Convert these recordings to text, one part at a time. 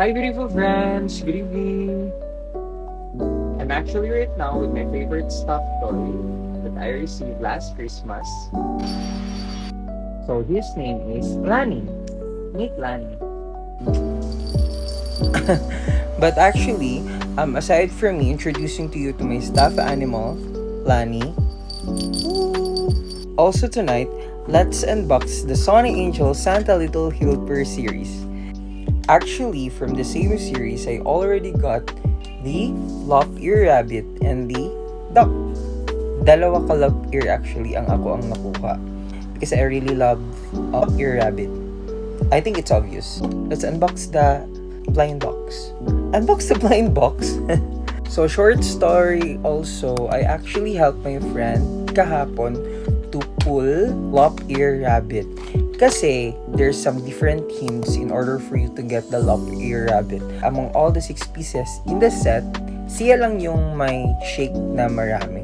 Hi, beautiful friends. Good evening. I'm actually right now with my favorite stuffed toy that I received last Christmas. So his name is Lani. Meet Lani. But actually, aside from me introducing to you to my stuffed animal, Lani, also tonight, let's unbox the Sonic Angel Santa Little Helper series. Actually, from the same series, I already got the Lop Ear Rabbit and the Duck. Dalawa ka Lop Ear actually ang ako ang nakuha. Because I really love Lop Ear Rabbit. I think it's obvious. Let's unbox the blind box. Unbox the blind box? So, short story also, I actually helped my friend kahapon to pull Lop Ear Rabbit. Kasi, there's some different hints in order for you to get the Lop Ear Rabbit. Among all the 6 pieces in the set, siya lang yung may shake na marami.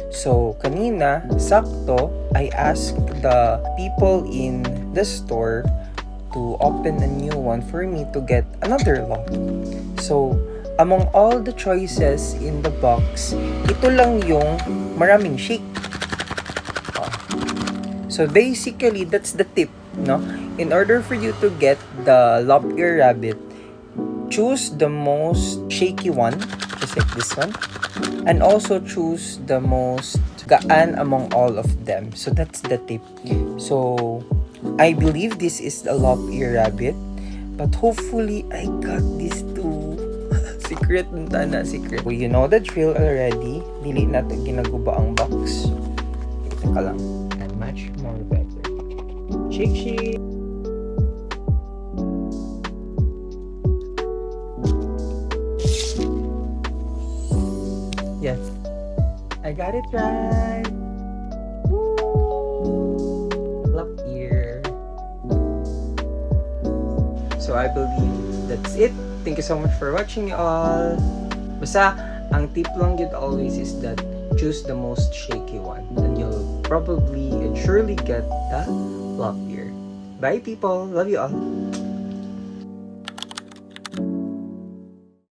So, kanina, sakto, I asked the people in the store to open a new one for me to get another lot. So, among all the choices in the box, ito lang yung maraming shake. So, basically, that's the tip, no? In order for you to get the Lop Ear Rabbit, choose the most shaky one, just like this one, and also choose the most gaan among all of them. So that's the tip. So I believe this is the Lop Ear Rabbit, but hopefully I got this too. Secret na secret. Well, you know the drill already. Dili na to ginaguba ang box. Ito ka lang. And much more better. Shake, shake. Yes. I got it right. Woo! Lop ear. So I believe that's it. Thank you so much for watching, y'all. Basta, ang tip lang yun always is that choose the most shaky one and you'll probably and surely get the lop ear. Bye, people. Love you all.